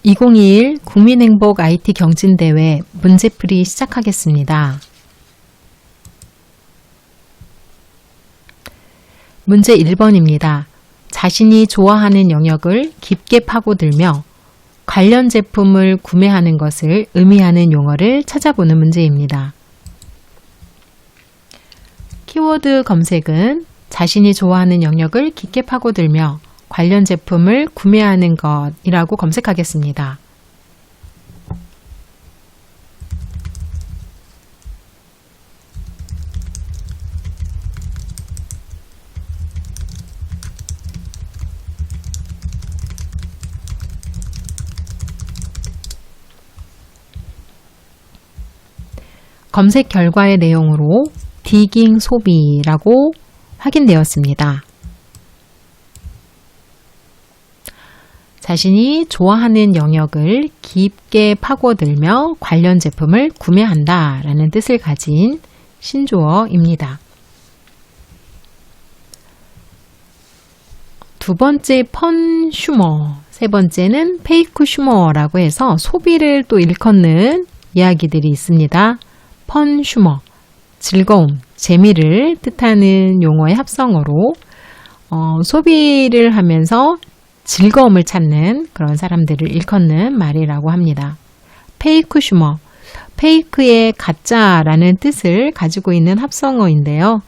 2021 국민행복 IT 경진대회 문제풀이 시작하겠습니다. 문제 1번입니다. 자신이 좋아하는 영역을 깊게 파고들며 관련 제품을 구매하는 것을 의미하는 용어를 찾아보는 문제입니다. 키워드 검색은 자신이 좋아하는 영역을 깊게 파고들며 관련 제품을 구매하는 것이라고 검색하겠습니다. 검색 결과의 내용으로 디깅 소비라고 확인되었습니다. 자신이 좋아하는 영역을 깊게 파고들며 관련 제품을 구매한다 라는 뜻을 가진 신조어입니다. 두 번째 펀슈머, 세 번째는 페이크슈머라고 해서 소비를 또 일컫는 이야기들이 있습니다. 펀슈머, 즐거움, 재미를 뜻하는 용어의 합성어로 소비를 하면서 즐거움을 찾는 그런 사람들을 일컫는 말이라고 합니다. 페이크슈머, 페이크의 가짜라는 뜻을 가지고 있는 합성어인데요.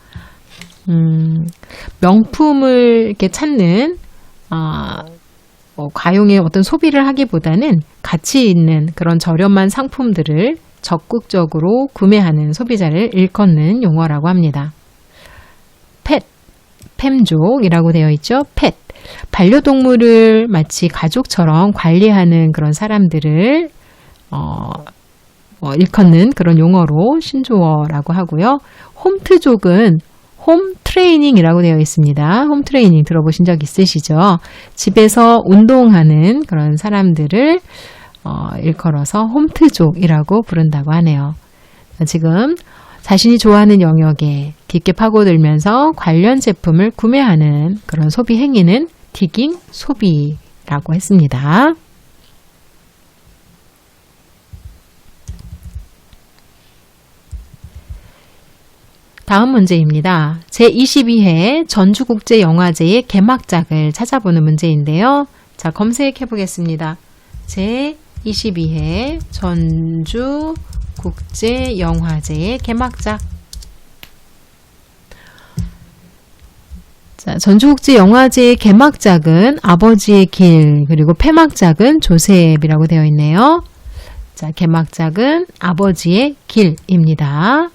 명품을 이렇게 찾는 과용의 어떤 소비를 하기보다는 가치 있는 그런 저렴한 상품들을 적극적으로 구매하는 소비자를 일컫는 용어라고 합니다. 펫, 팸족이라고 되어 있죠. 펫, 반려동물을 마치 가족처럼 관리하는 그런 사람들을 일컫는 그런 용어로 신조어라고 하고요. 홈트족은 홈 트레이닝이라고 되어 있습니다. 홈 트레이닝 들어보신 적 있으시죠? 집에서 운동하는 그런 사람들을 일컬어서 홈트족이라고 부른다고 하네요. 지금 자신이 좋아하는 영역에 깊게 파고들면서 관련 제품을 구매하는 그런 소비 행위는 디깅 소비라고 했습니다. 다음 문제입니다. 제22회 전주국제영화제의 개막작을 찾아보는 문제인데요. 자, 검색해 보겠습니다. 제22회 전주국제영화제의 개막작. 자, 전주국제영화제의 개막작은 아버지의 길, 그리고 폐막작은 조셉이라고 되어 있네요. 자, 개막작은 아버지의 길입니다.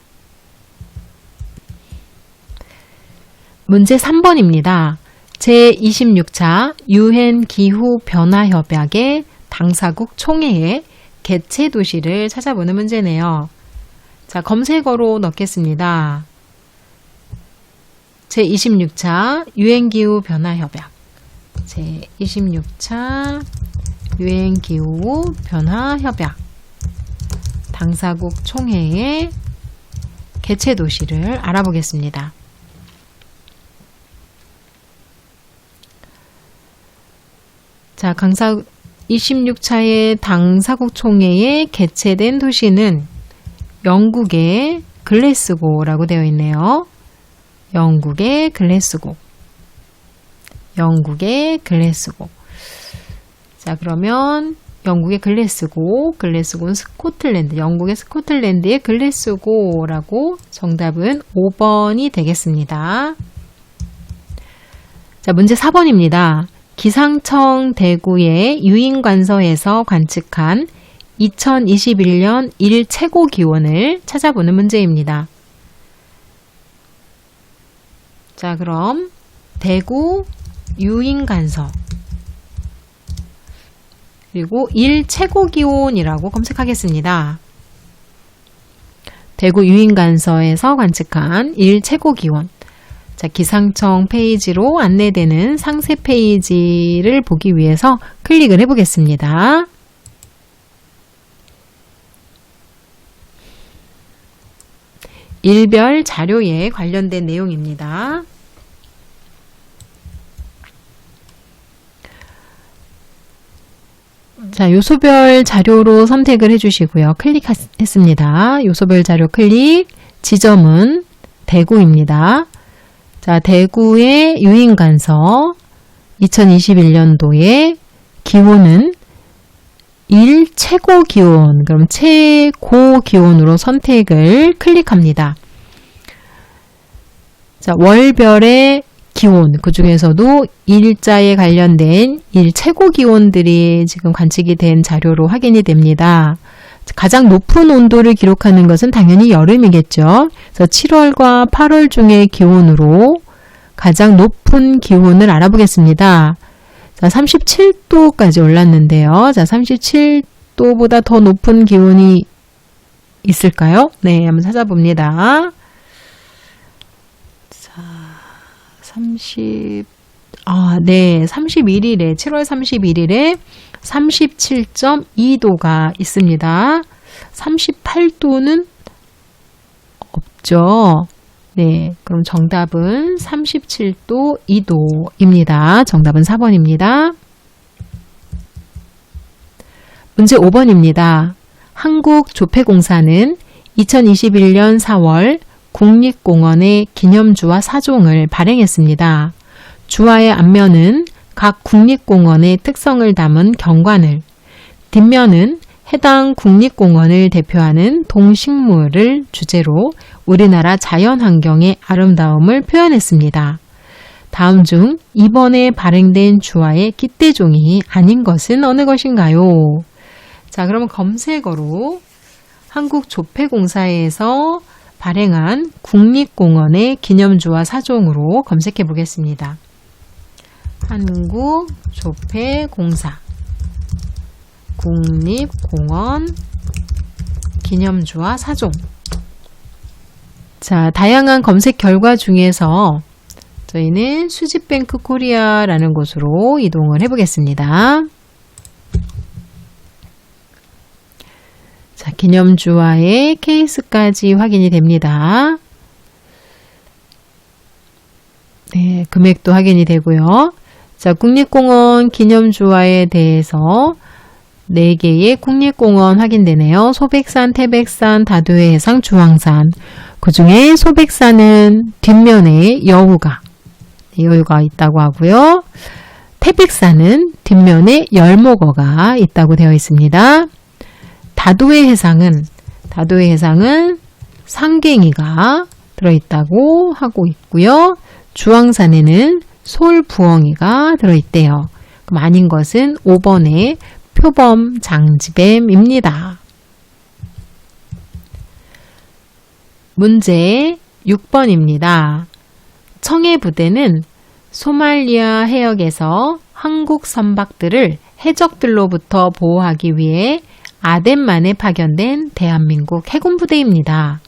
문제 3번입니다. 제26차 유엔 기후 변화 협약의 당사국 총회의 개최 도시를 찾아보는 문제네요. 자, 검색어로 넣겠습니다. 제26차 유엔기후 변화협약, 제26차 유엔기후 변화협약 당사국 총회의 개최 도시를 알아보겠습니다. 자, 26차의 당사국 총회에 개최된 도시는 영국의 글래스고라고 되어 있네요. 영국의 글래스고. 영국의 글래스고. 자, 그러면 영국의 글래스고는 스코틀랜드, 영국의 스코틀랜드의 글래스고라고 정답은 5번이 되겠습니다. 자, 문제 4번입니다. 기상청 대구의 유인관서에서 관측한 2021년 일 최고 기온을 찾아보는 문제입니다. 자, 그럼 대구 유인관서 그리고 일 최고 기온이라고 검색하겠습니다. 대구 유인관서에서 관측한 일 최고 기온. 자, 기상청 페이지로 안내되는 상세 페이지를 보기 위해서 클릭을 해보겠습니다. 일별 자료에 관련된 내용입니다. 자, 요소별 자료로 선택을 해주시고요. 클릭했습니다. 요소별 자료 클릭, 지점은 대구입니다. 자, 대구의 유인간서 2021년도에 기온은 1 최고 기온, 그럼 최고 기온으로 선택을 클릭합니다. 자, 월별의 기온, 그 중에서도 일자에 관련된 일 최고 기온들이 지금 관측이 된 자료로 확인이 됩니다. 가장 높은 온도를 기록하는 것은 당연히 여름이겠죠. 그래서 7월과 8월 중의 기온으로 가장 높은 기온을 알아보겠습니다. 자, 37도까지 올랐는데요. 자, 37도보다 더 높은 기온이 있을까요? 네, 한번 찾아봅니다. 자, 31일에, 7월 31일에 37.2도가 있습니다. 38도는 없죠. 네, 그럼 정답은 37도 2도입니다. 정답은 4번입니다. 문제 5번입니다. 한국조폐공사는 2021년 4월 국립공원의 기념주화 4종을 발행했습니다. 주화의 앞면은 각 국립공원의 특성을 담은 경관을, 뒷면은 해당 국립공원을 대표하는 동식물을 주제로 우리나라 자연환경의 아름다움을 표현했습니다. 다음 중 2번에 발행된 주화의 깃대종이 아닌 것은 어느 것인가요? 자, 그러면 검색어로 한국조폐공사에서 발행한 국립공원의 기념주화 4종으로 검색해 보겠습니다. 한국조폐공사 국립공원 기념주화 4종. 자, 다양한 검색 결과 중에서 저희는 수집뱅크 코리아라는 곳으로 이동을 해보겠습니다. 자, 기념주화의 케이스까지 확인이 됩니다. 네, 금액도 확인이 되고요. 자, 국립공원 기념주화에 대해서 4개의 국립공원 확인되네요. 소백산, 태백산, 다도해 해상, 주황산. 그 중에 소백산은 뒷면에 여우가 있다고 하고요. 태백산은 뒷면에 열목어가 있다고 되어 있습니다. 다도해 해상은 상갱이가 들어있다고 하고 있고요. 주황산에는 솔부엉이가 들어있대요. 그럼 아닌 것은 5번의 표범 장지뱀입니다. 문제 6번입니다. 청해부대는 소말리아 해역에서 한국 선박들을 해적들로부터 보호하기 위해 아덴만에 파견된 대한민국 해군부대입니다.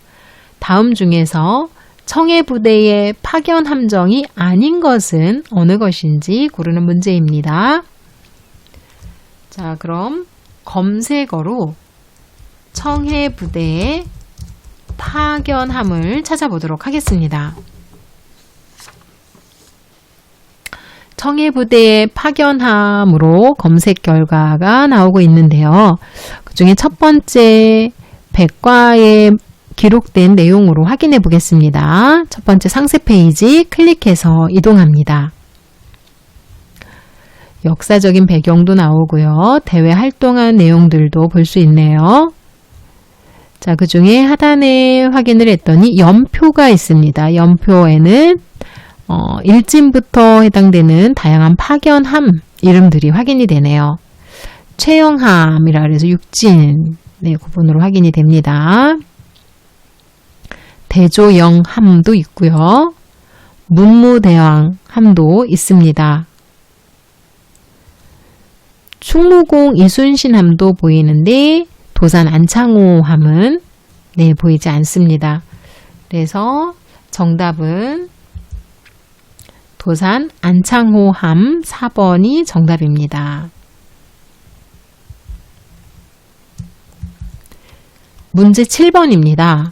다음 중에서 청해부대의 파견 함정이 아닌 것은 어느 것인지 고르는 문제입니다. 자, 그럼 검색어로 청해부대의 파견함을 찾아보도록 하겠습니다. 청해부대의 파견함으로 검색 결과가 나오고 있는데요. 그 중에 첫 번째 백과에 기록된 내용으로 확인해 보겠습니다. 첫 번째 상세 페이지 클릭해서 이동합니다. 역사적인 배경도 나오고요. 대회 활동한 내용들도 볼 수 있네요. 자, 그 중에 하단에 확인을 했더니 연표가 있습니다. 연표에는 일진부터 해당되는 다양한 파견함 이름들이 확인이 되네요. 최영함이라 그래서 육진 구분으로 확인이 됩니다. 대조영함도 있고요. 문무대왕함도 있습니다. 충무공 이순신함도 보이는데 도산 안창호함은 보이지 않습니다. 그래서 정답은 도산 안창호함 4번이 정답입니다. 문제 7번입니다.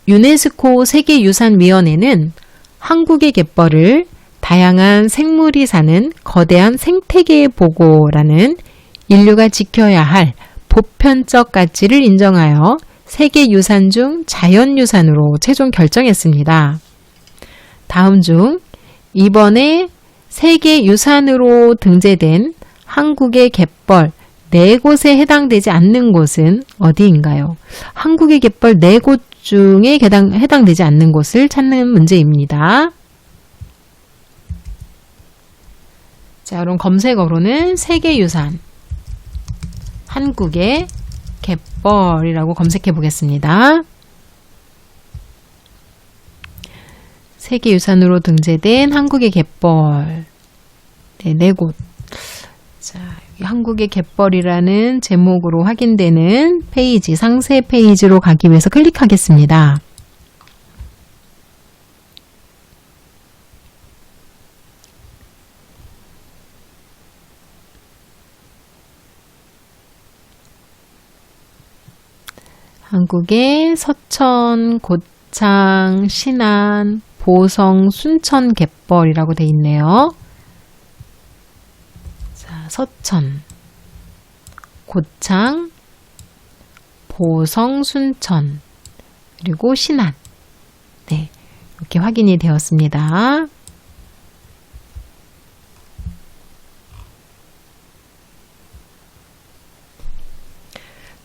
유네스코 세계유산위원회는 한국의 갯벌을 다양한 생물이 사는 거대한 생태계 보고라는 인류가 지켜야 할 보편적 가치를 인정하여 세계유산 중 자연유산으로 최종 결정했습니다. 다음 중 이번에 세계유산으로 등재된 한국의 갯벌 4곳에 해당되지 않는 곳은 어디인가요? 한국의 갯벌 4곳 중에 해당되지 않는 곳을 찾는 문제입니다. 자, 그럼 검색어로는 세계유산, 한국의 갯벌이라고 검색해 보겠습니다. 세계유산으로 등재된 한국의 갯벌. 네, 4곳. 자, 여기 한국의 갯벌이라는 제목으로 확인되는 페이지, 상세 페이지로 가기 위해서 클릭하겠습니다. 한국의 서천, 고창, 신안, 보성, 순천 갯벌이라고 되어 있네요. 자, 서천, 고창, 보성, 순천, 그리고 신안. 네, 이렇게 확인이 되었습니다.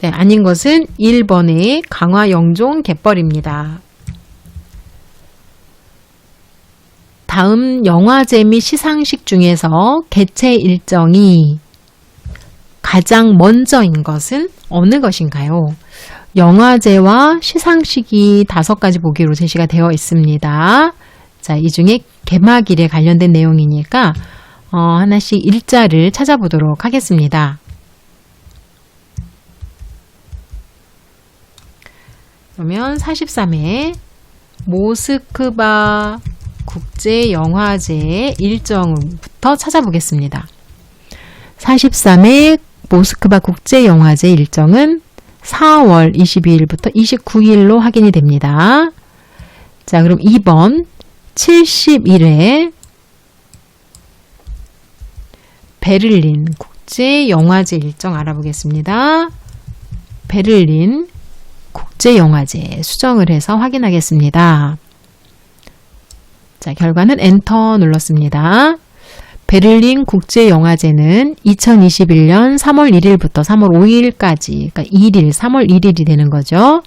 네, 아닌 것은 1번의 강화 영종 갯벌입니다. 다음 영화제 및 시상식 중에서 개최 일정이 가장 먼저인 것은 어느 것인가요? 영화제와 시상식이 5가지 보기로 제시가 되어 있습니다. 자, 이 중에 개막일에 관련된 내용이니까 하나씩 일자를 찾아보도록 하겠습니다. 그러면 43회 모스크바 국제영화제 일정부터 찾아보겠습니다. 43회 모스크바 국제영화제 일정은 4월 22일부터 29일로 확인이 됩니다. 자, 그럼 2번 71회 베를린 국제영화제 일정 알아보겠습니다. 베를린 국제영화제 수정을 해서 확인하겠습니다. 자, 결과는 엔터 눌렀습니다. 베를린 국제영화제는 2021년 3월 1일부터 3월 5일까지, 그러니까 1일, 3월 1일이 되는 거죠.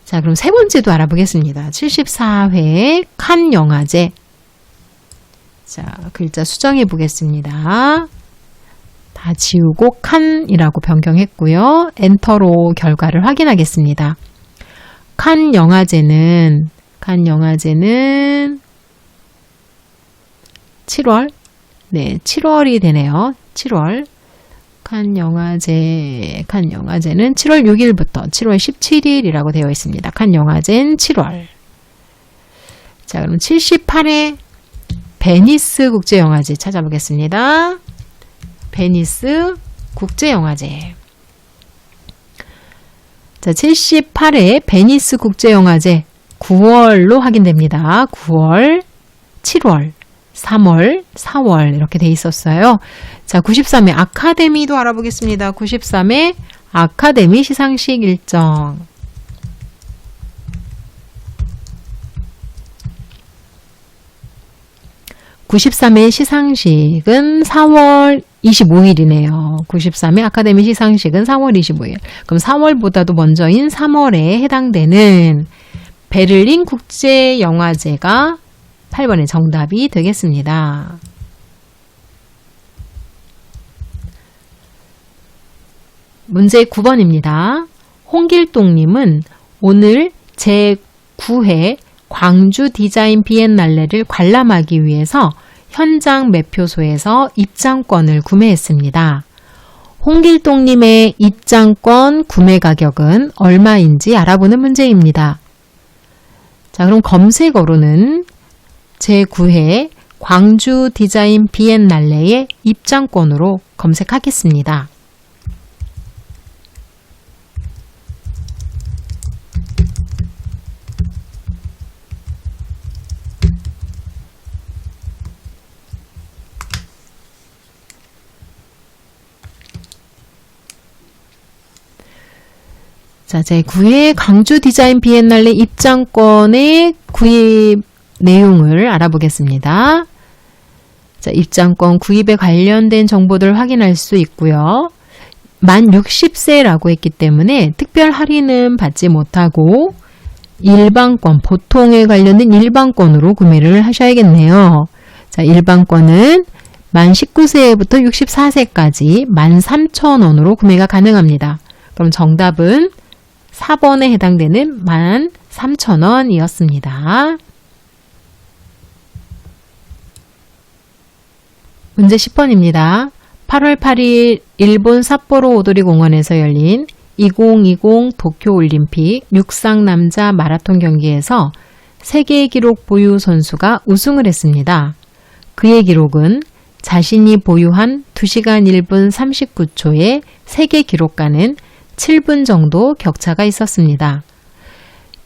자, 그럼 세 번째도 알아보겠습니다. 74회 칸 영화제. 자, 글자 수정해 보겠습니다. 다 지우고 칸이라고 변경했고요. 엔터로 결과를 확인하겠습니다. 칸 영화제는 7월, 네, 7월이 되네요. 7월. 칸 영화제는 7월 6일부터 7월 17일이라고 되어 있습니다. 칸 영화제는 7월. 자, 그럼 78회 베니스 국제영화제 찾아보겠습니다. 베니스 국제영화제. 자, 78회 베니스 국제영화제 9월로 확인됩니다. 9월, 7월, 3월, 4월 이렇게 돼 있었어요. 자, 93회 아카데미도 알아보겠습니다. 93회 아카데미 시상식 일정. (93회) 시상식은 4월 25일이네요. 93회 아카데미 시상식은 4월 25일. 그럼 4월보다도 먼저인 3월에 해당되는 베를린 국제영화제가 8번의 정답이 되겠습니다. 문제 9번입니다. 홍길동님은 오늘 제9회 광주 디자인 비엔날레를 관람하기 위해서 현장 매표소에서 입장권을 구매했습니다. 홍길동님의 입장권 구매 가격은 얼마인지 알아보는 문제입니다. 자, 그럼 검색어로는 제9회 광주 디자인 비엔날레의 입장권으로 검색하겠습니다. 자, 제9회 광주 디자인 비엔날레 입장권의 구입 내용을 알아보겠습니다. 자, 입장권 구입에 관련된 정보들을 확인할 수 있고요. 만 60세라고 했기 때문에 특별 할인은 받지 못하고 일반권, 보통에 관련된 일반권으로 구매를 하셔야겠네요. 자, 일반권은 만 19세부터 64세까지 13,000원으로 구매가 가능합니다. 그럼 정답은 4번에 해당되는 13,000원이었습니다. 문제 10번입니다. 8월 8일 일본 삿포로 오도리 공원에서 열린 2020 도쿄올림픽 육상 남자 마라톤 경기에서 세계 기록 보유 선수가 우승을 했습니다. 그의 기록은 자신이 보유한 2시간 1분 39초의 세계 기록과는 7분 정도 격차가 있었습니다.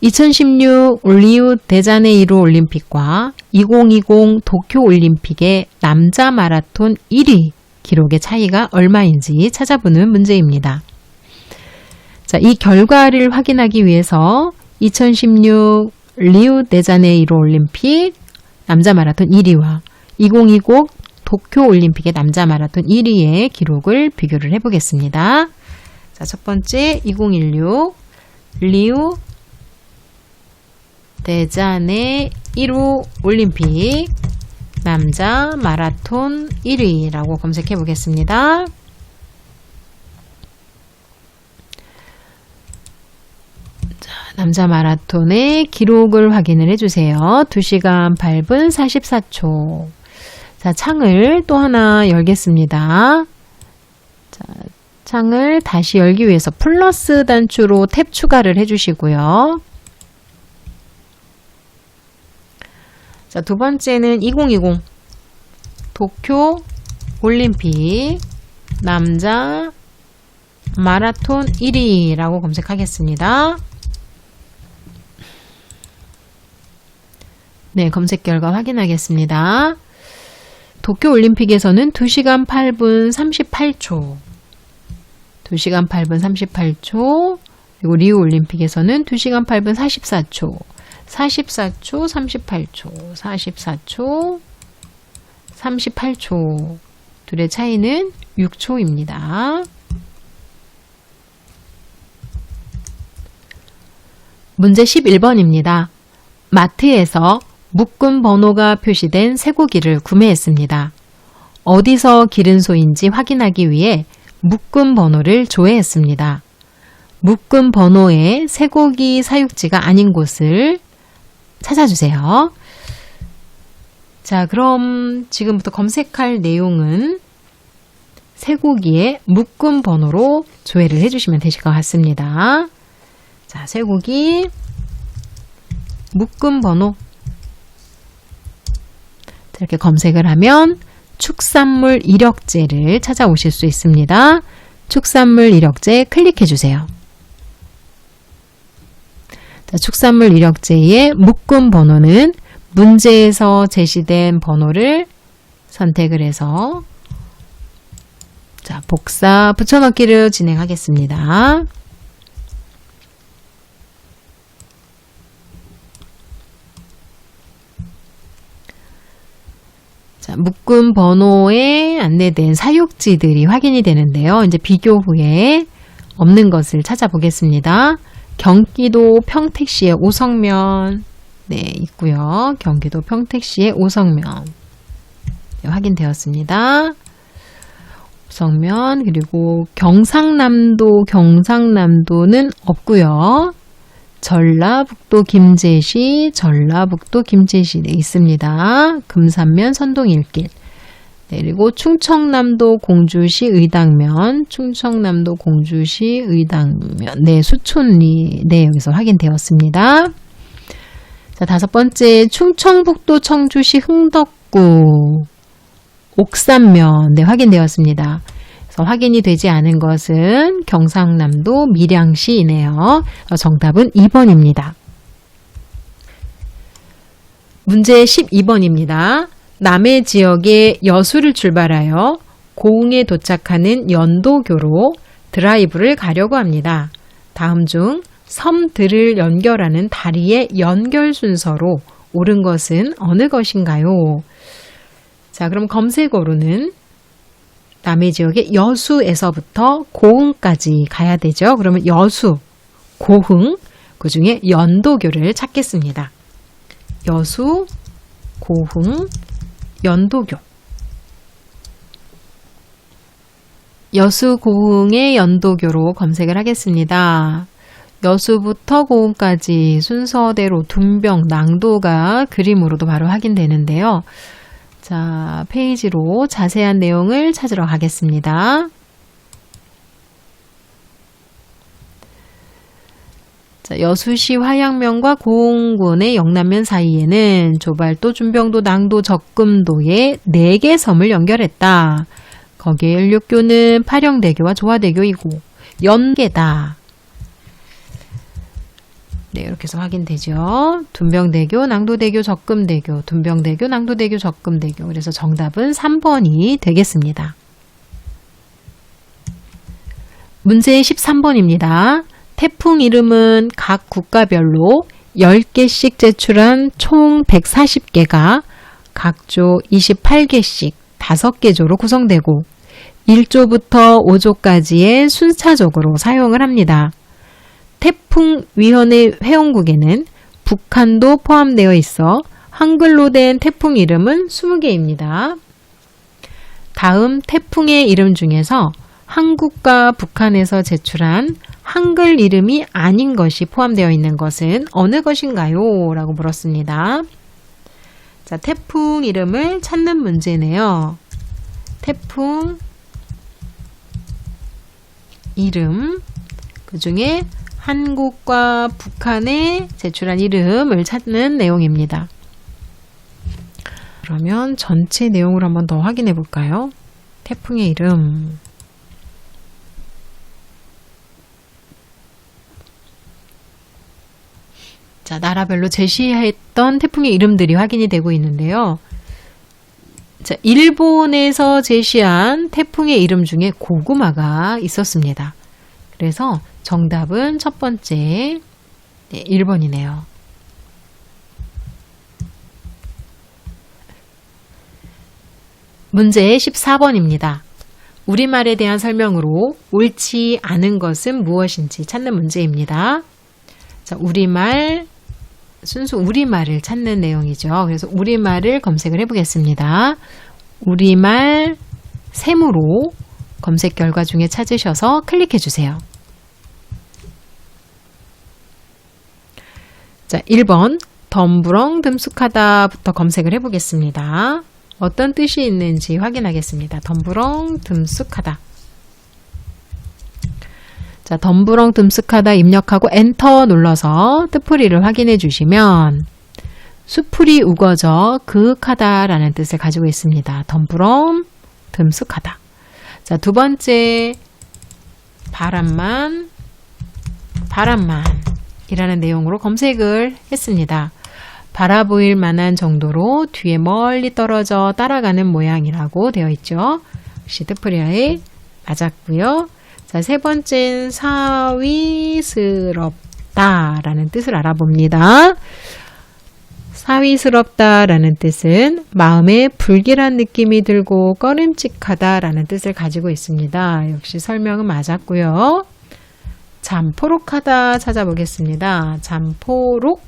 2016 리우 데자네이루 올림픽과 2020 도쿄 올림픽의 남자 마라톤 1위 기록의 차이가 얼마인지 찾아보는 문제입니다. 자, 이 결과를 확인하기 위해서 2016 리우 데자네이루 올림픽 남자 마라톤 1위와 2020 도쿄 올림픽의 남자 마라톤 1위의 기록을 비교를 해보겠습니다. 자, 첫 번째 2016 리우 데자네이루 올림픽 남자 마라톤 1위라고 검색해 보겠습니다. 자, 남자 마라톤의 기록을 확인을 해주세요. 2시간 8분 44초. 자, 창을 또 하나 열겠습니다. 자, 창을 다시 열기 위해서 플러스 단추로 탭 추가를 해주시고요. 자, 두 번째는 2020 도쿄 올림픽 남자 마라톤 1위라고 검색하겠습니다. 네, 검색 결과 확인하겠습니다. 도쿄 올림픽에서는 2시간 8분 38초 2시간 8분 38초 그리고 리우 올림픽에서는 2시간 8분 44초 44초, 38초, 44초, 38초. 둘의 차이는 6초입니다. 문제 11번입니다. 마트에서 묶음 번호가 표시된 쇠고기를 구매했습니다. 어디서 기른 소인지 확인하기 위해 묶음 번호를 조회했습니다. 묶음 번호에 쇠고기 사육지가 아닌 곳을 찾아주세요. 자, 그럼 지금부터 검색할 내용은 쇠고기의 묶음 번호로 조회를 해주시면 되실 것 같습니다. 자, 쇠고기 묶음 번호 이렇게 검색을 하면 축산물 이력제를 찾아오실 수 있습니다. 축산물 이력제 클릭해 주세요. 자, 축산물 이력제의 묶음 번호는 문제에서 제시된 번호를 선택을 해서 자, 복사 붙여넣기를 진행하겠습니다. 자, 묶음 번호에 안내된 사육지들이 확인이 되는데요. 이제 비교 후에 없는 것을 찾아보겠습니다. 경기도 평택시의 오성면 네, 있고요. 경기도 평택시의 오성면 네, 확인되었습니다. 오성면 그리고 경상남도는 없고요. 전라북도 김제시 네, 있습니다. 금산면 선동일길 네, 그리고 충청남도 공주시 의당면 네, 수촌리 네, 여기서 확인되었습니다. 자, 다섯 번째 충청북도 청주시 흥덕구 옥산면 네, 확인되었습니다. 그래서 확인이 되지 않은 것은 경상남도 밀양시이네요. 정답은 2번입니다. 문제 12번입니다. 남해 지역의 여수를 출발하여 고흥에 도착하는 연도교로 드라이브를 가려고 합니다. 다음 중 섬들을 연결하는 다리의 연결 순서로 옳은 것은 어느 것인가요? 자, 그럼 검색어로는 남해 지역의 여수에서부터 고흥까지 가야 되죠. 그러면 여수, 고흥, 그 중에 연도교를 찾겠습니다. 여수, 고흥, 연도교. 여수, 고흥의 연도교로 검색을 하겠습니다. 여수부터 고흥까지 순서대로 둔병, 낭도가 그림으로도 바로 확인되는데요. 자, 페이지로 자세한 내용을 찾으러 가겠습니다. 자, 여수시 화양면과 고흥군의 영남면 사이에는 조발도, 준병도, 낭도, 적금도의 4개 섬을 연결했다. 거기에 연륙교는 파령대교와 조화대교이고 연계다. 네, 이렇게 해서 확인되죠. 둔병대교, 낭도대교, 적금대교, 둔병대교, 낭도대교, 적금대교. 그래서 정답은 3번이 되겠습니다. 문제 13번입니다. 태풍 이름은 각 국가별로 10개씩 제출한 총 140개가 각조 28개씩 5개 조로 구성되고 1조부터 5조까지의 순차적으로 사용을 합니다. 태풍위원회 회원국에는 북한도 포함되어 있어 한글로 된 태풍 이름은 20개입니다. 다음 태풍의 이름 중에서 한국과 북한에서 제출한 한글 이름이 아닌 것이 포함되어 있는 것은 어느 것인가요? 라고 물었습니다. 자, 태풍 이름을 찾는 문제네요. 태풍 이름, 그 중에 한국과 북한에 제출한 이름을 찾는 내용입니다. 그러면 전체 내용을 한번 더 확인해 볼까요? 태풍의 이름. 자, 나라별로 제시했던 태풍의 이름들이 확인이 되고 있는데요. 자, 일본에서 제시한 태풍의 이름 중에 고구마가 있었습니다. 그래서 정답은 첫 번째 1번이네요. 문제 14번입니다. 우리말에 대한 설명으로 옳지 않은 것은 무엇인지 찾는 문제입니다. 자, 우리말, 순수 우리말을 찾는 내용이죠. 그래서 우리말을 검색을 해보겠습니다. 우리말 셈으로 검색 결과 중에 찾으셔서 클릭해 주세요. 자, 1번 덤부렁 듬숙하다부터 검색을 해보겠습니다. 어떤 뜻이 있는지 확인하겠습니다. 덤부렁 듬숙하다. 자, 덤부렁 듬숙하다 입력하고 엔터 눌러서 뜻풀이를 확인해 주시면 수풀이 우거져 그윽하다 라는 뜻을 가지고 있습니다. 덤부렁 듬숙하다. 자, 두 번째 바람만 이라는 내용으로 검색을 했습니다. 바라 보일 만한 정도로 뒤에 멀리 떨어져 따라가는 모양이라고 되어 있죠. 역시 뜻풀이에 맞았고요. 자, 세 번째는 사위스럽다 라는 뜻을 알아봅니다. 사위스럽다 라는 뜻은 마음에 불길한 느낌이 들고 꺼림칙하다 라는 뜻을 가지고 있습니다. 역시 설명은 맞았고요. 잠포록하다 찾아보겠습니다. 잠포록하다.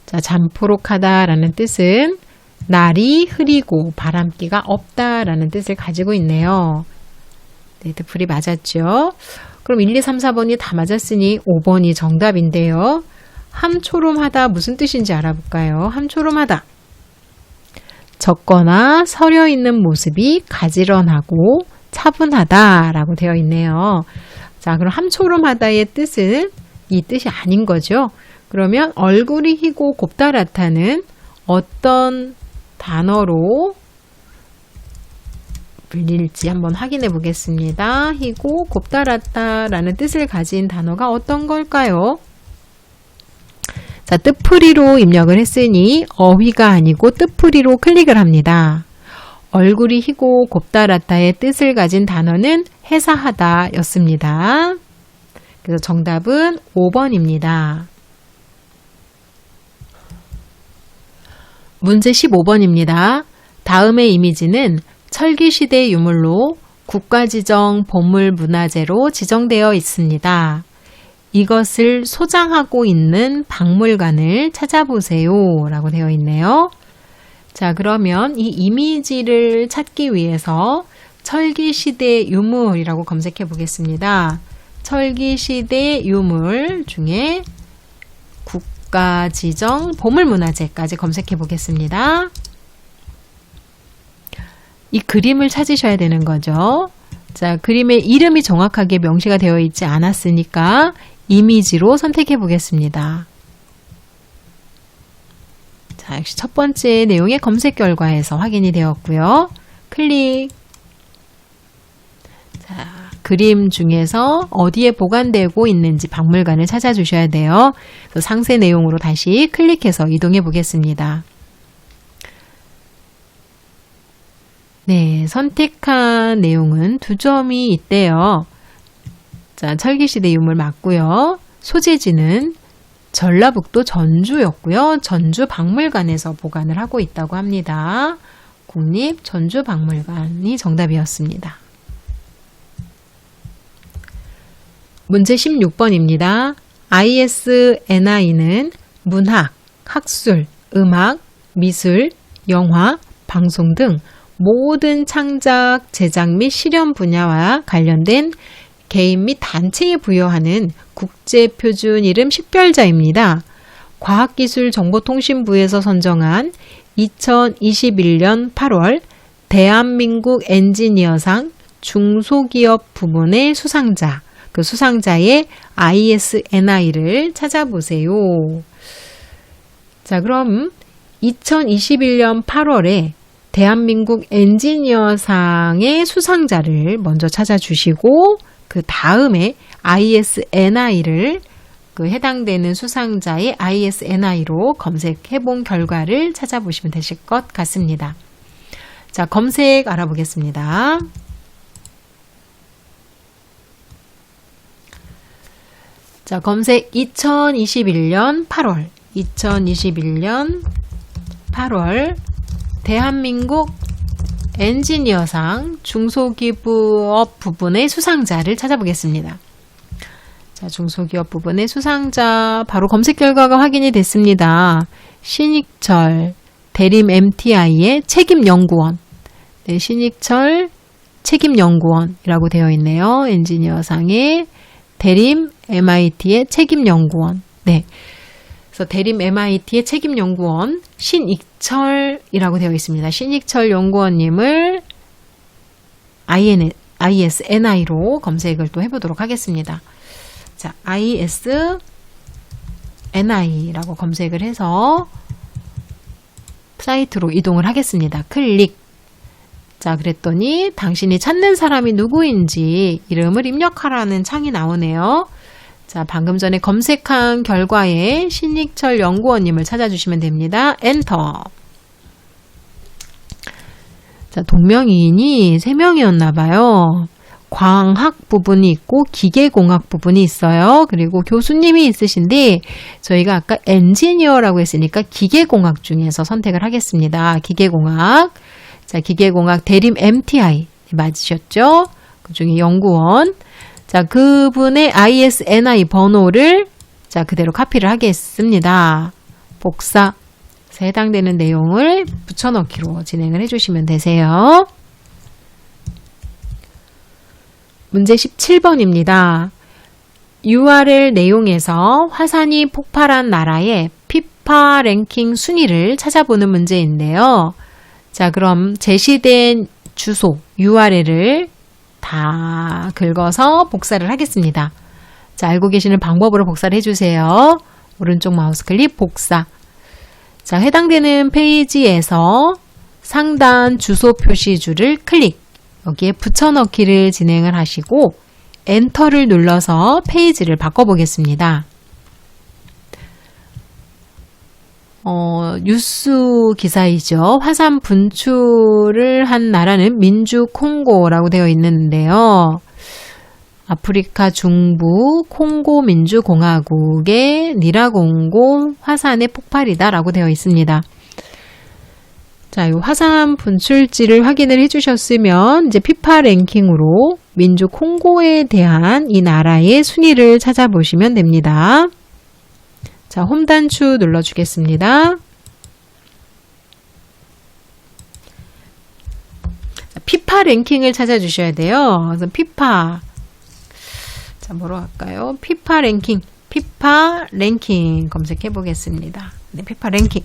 자, 잠포록하다 라는 뜻은 날이 흐리고 바람기가 없다라는 뜻을 가지고 있네요. 네, 뜻풀이 맞았죠. 그럼 1, 2, 3, 4번이 다 맞았으니 5번이 정답인데요. 함초롬하다 무슨 뜻인지 알아볼까요? 함초롬하다. 적거나 서려 있는 모습이 가지런하고 차분하다라고 되어 있네요. 자, 그럼 함초롬하다의 뜻은 이 뜻이 아닌 거죠. 그러면 얼굴이 희고 곱다랗다는 어떤 단어로 불릴지 한번 확인해 보겠습니다. 희고 곱다랗다 라는 뜻을 가진 단어가 어떤 걸까요? 자, 뜻풀이로 입력을 했으니 어휘가 아니고 뜻풀이로 클릭을 합니다. 얼굴이 희고 곱다랗다의 뜻을 가진 단어는 해사하다 였습니다. 그래서 정답은 5번입니다. 문제 15번입니다. 다음의 이미지는 철기시대 유물로 국가지정 보물문화재로 지정되어 있습니다. 이것을 소장하고 있는 박물관을 찾아보세요 라고 되어 있네요. 자, 그러면 이 이미지를 찾기 위해서 철기시대 유물이라고 검색해 보겠습니다. 철기시대 유물 중에 국가지정 보물문화재까지 검색해 보겠습니다. 이 그림을 찾으셔야 되는 거죠. 자, 그림의 이름이 정확하게 명시가 되어 있지 않았으니까 이미지로 선택해 보겠습니다. 자, 역시 첫 번째 내용의 검색 결과에서 확인이 되었고요. 클릭. 자, 그림 중에서 어디에 보관되고 있는지 박물관을 찾아주셔야 돼요. 그래서 상세 내용으로 다시 클릭해서 이동해 보겠습니다. 네, 선택한 내용은 2점이 있대요. 자, 철기시대 유물 맞고요. 소재지는 전라북도 전주였고요. 전주 박물관에서 보관을 하고 있다고 합니다. 국립 전주 박물관이 정답이었습니다. 문제 16번입니다. ISNI는 문학, 학술, 음악, 미술, 영화, 방송 등 모든 창작, 제작 및 실현 분야와 관련된 개인 및 단체에 부여하는 국제표준 이름 식별자입니다. 과학기술정보통신부에서 선정한 2021년 8월 대한민국 엔지니어상 중소기업 부문의 수상자, 그 수상자의 ISNI를 찾아보세요. 자, 그럼 2021년 8월에 대한민국 엔지니어상의 수상자를 먼저 찾아주시고 그 다음에 ISNI를 그 해당되는 수상자의 ISNI로 검색해 본 결과를 찾아보시면 되실 것 같습니다. 자, 검색 알아보겠습니다. 자, 검색 2021년 8월 2021년 8월 대한민국 엔지니어상 중소기업 부분의 수상자를 찾아보겠습니다. 자, 중소기업 부분의 수상자 바로 검색 결과가 확인이 됐습니다. 신익철 대림 MTI의 책임연구원, 네, 신익철 책임연구원이라고 되어 있네요. 엔지니어상의 대림 MIT의 책임연구원. 네. 그래서 대림 MIT의 책임연구원 신익철이라고 되어 있습니다. 신익철 연구원님을 ISNI로 검색을 또 해보도록 하겠습니다. 자, ISNI라고 검색을 해서 사이트로 이동을 하겠습니다. 클릭. 자, 그랬더니 당신이 찾는 사람이 누구인지 이름을 입력하라는 창이 나오네요. 자, 방금 전에 검색한 결과에 신익철 연구원님을 찾아주시면 됩니다. 엔터. 자, 동명이인이 3명이었나 봐요. 광학 부분이 있고 기계공학 부분이 있어요. 그리고 교수님이 있으신데 저희가 아까 엔지니어라고 했으니까 기계공학 중에서 선택을 하겠습니다. 기계공학. 자, 기계공학 대림 MTI 맞으셨죠? 그중에 연구원. 자, 그분의 ISNI 번호를 자, 그대로 카피를 하겠습니다. 복사. 해당되는 내용을 붙여넣기로 진행을 해주시면 되세요. 문제 17번입니다. URL 내용에서 화산이 폭발한 나라의 피파 랭킹 순위를 찾아보는 문제인데요. 자, 그럼 제시된 주소 URL을 다 긁어서 복사를 하겠습니다. 자, 알고 계시는 방법으로 복사를 해주세요. 오른쪽 마우스 클릭 복사. 자, 해당되는 페이지에서 상단 주소 표시줄을 클릭. 여기에 붙여넣기를 진행을 하시고 엔터를 눌러서 페이지를 바꿔보겠습니다. 뉴스 기사이죠. 화산 분출을 한 나라는 민주 콩고라고 되어 있는데요. 아프리카 중부 콩고 민주공화국의 니라공고 화산의 폭발이다라고 되어 있습니다. 자, 이 화산 분출지를 확인을 해주셨으면 이제 피파 랭킹으로 민주 콩고에 대한 이 나라의 순위를 찾아보시면 됩니다. 자, 홈 단추 눌러주겠습니다. 피파 랭킹을 찾아주셔야 돼요. 그래서 피파. 자, 뭐로 할까요? 피파 랭킹 검색해 보겠습니다. 네, 피파 랭킹.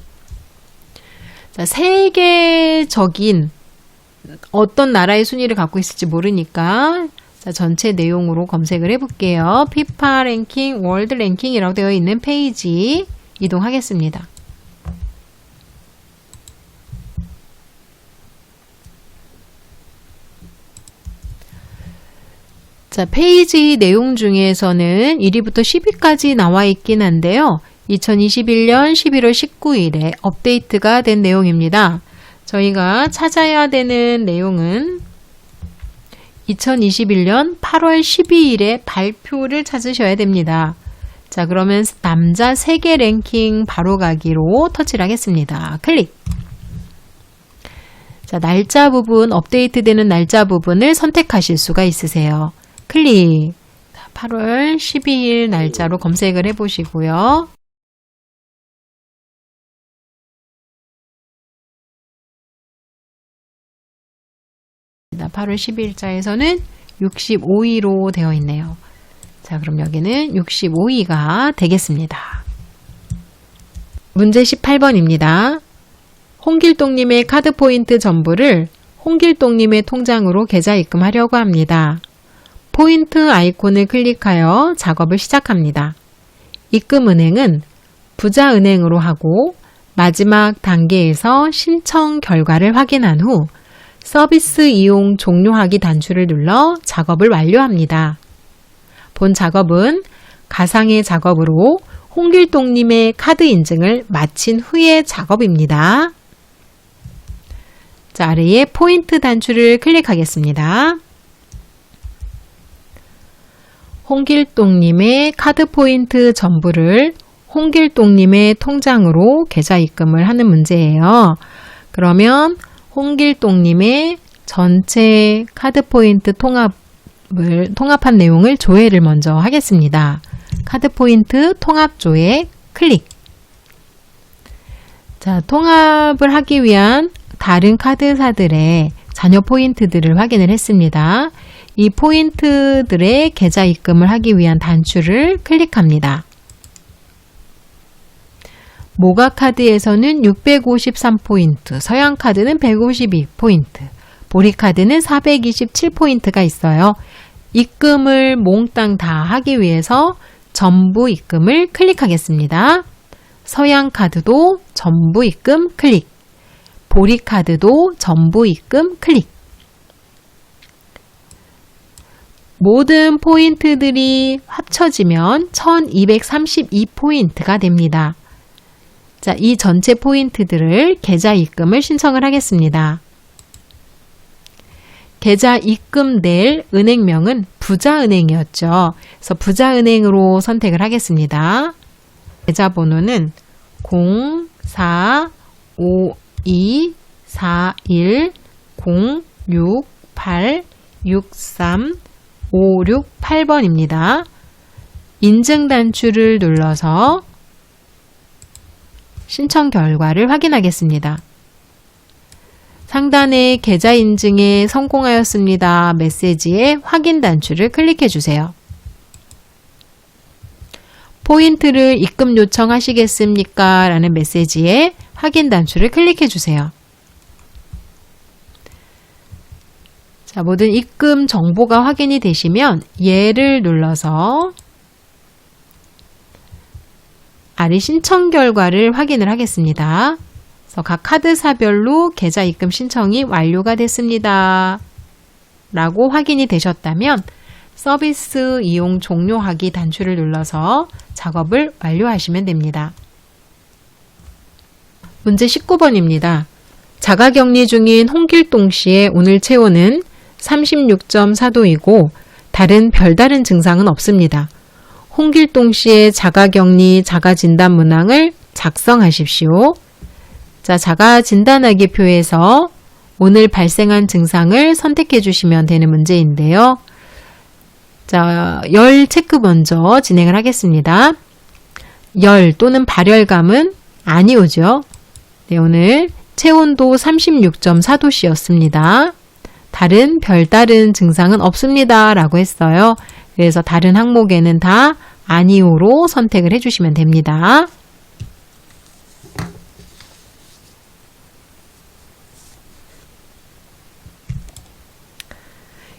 자, 세계적인 어떤 나라의 순위를 갖고 있을지 모르니까 자, 전체 내용으로 검색을 해볼게요. 피파 랭킹, 월드 랭킹이라고 되어 있는 페이지 이동하겠습니다. 자, 페이지 내용 중에서는 1위부터 10위까지 나와 있긴 한데요. 2021년 11월 19일에 업데이트가 된 내용입니다. 저희가 찾아야 되는 내용은 2021년 8월 12일에 발표를 찾으셔야 됩니다. 자, 그러면 남자 세계 랭킹 바로 가기로 터치를 하겠습니다. 클릭. 자, 날짜 부분, 업데이트되는 날짜 부분을 선택하실 수가 있으세요. 클릭. 8월 12일 날짜로 검색을 해보시고요. 자, 8월 12일자에서는 65위로 되어 있네요. 자, 그럼 여기는 65위가 되겠습니다. 문제 18번입니다. 홍길동님의 카드 포인트 전부를 홍길동님의 통장으로 계좌 입금하려고 합니다. 포인트 아이콘을 클릭하여 작업을 시작합니다. 입금은행은 부자은행으로 하고 마지막 단계에서 신청 결과를 확인한 후 서비스 이용 종료하기 단추를 눌러 작업을 완료합니다. 본 작업은 가상의 작업으로 홍길동님의 카드 인증을 마친 후의 작업입니다. 자, 아래에 포인트 단추를 클릭하겠습니다. 홍길동님의 카드 포인트 전부를 홍길동님의 통장으로 계좌 입금을 하는 문제예요. 그러면 홍길동님의 전체 카드 포인트 통합한 내용을 조회를 먼저 하겠습니다. 카드 포인트 통합 조회 클릭. 자, 통합을 하기 위한 다른 카드사들의 잔여 포인트들을 확인을 했습니다. 이 포인트들의 계좌 입금을 하기 위한 단추를 클릭합니다. 모가카드에서는 653포인트, 서양카드는 152포인트, 보리카드는 427포인트가 있어요. 입금을 몽땅 다 하기 위해서 전부 입금을 클릭하겠습니다. 서양카드도 전부 입금 클릭, 보리카드도 전부 입금 클릭. 모든 포인트들이 합쳐지면 1232포인트가 됩니다. 자, 이 전체 포인트들을 계좌 입금을 신청을 하겠습니다. 계좌 입금될 은행명은 부자은행이었죠. 그래서 부자은행으로 선택을 하겠습니다. 계좌번호는 04524106863568번입니다. 인증 단추를 눌러서 신청 결과를 확인하겠습니다. 상단에 계좌 인증에 성공하였습니다. 메시지에 확인 단추를 클릭해 주세요. 포인트를 입금 요청하시겠습니까? 라는 메시지에 확인 단추를 클릭해 주세요. 자, 모든 입금 정보가 확인이 되시면 얘를 눌러서 아래 신청 결과를 확인을 하겠습니다. 그래서 각 카드사별로 계좌 입금 신청이 완료가 됐습니다. 라고 확인이 되셨다면 서비스 이용 종료하기 단추를 눌러서 작업을 완료하시면 됩니다. 문제 19번입니다. 자가격리 중인 홍길동 씨의 오늘 체온은 36.4도이고 다른 별다른 증상은 없습니다. 홍길동 씨의 자가격리 자가진단 문항을 작성하십시오. 자, 자가진단하기표에서 오늘 발생한 증상을 선택해 주시면 되는 문제인데요. 자, 열 체크 먼저 진행을 하겠습니다. 열 또는 발열감은 아니오죠. 네, 오늘 체온도 36.4도씨였습니다. 다른 별다른 증상은 없습니다. 라고 했어요. 그래서 다른 항목에는 다 아니오로 선택을 해주시면 됩니다.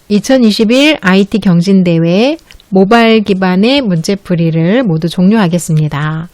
(2021) IT 경진대회 모바일 기반의 문제풀이를 모두 종료하겠습니다.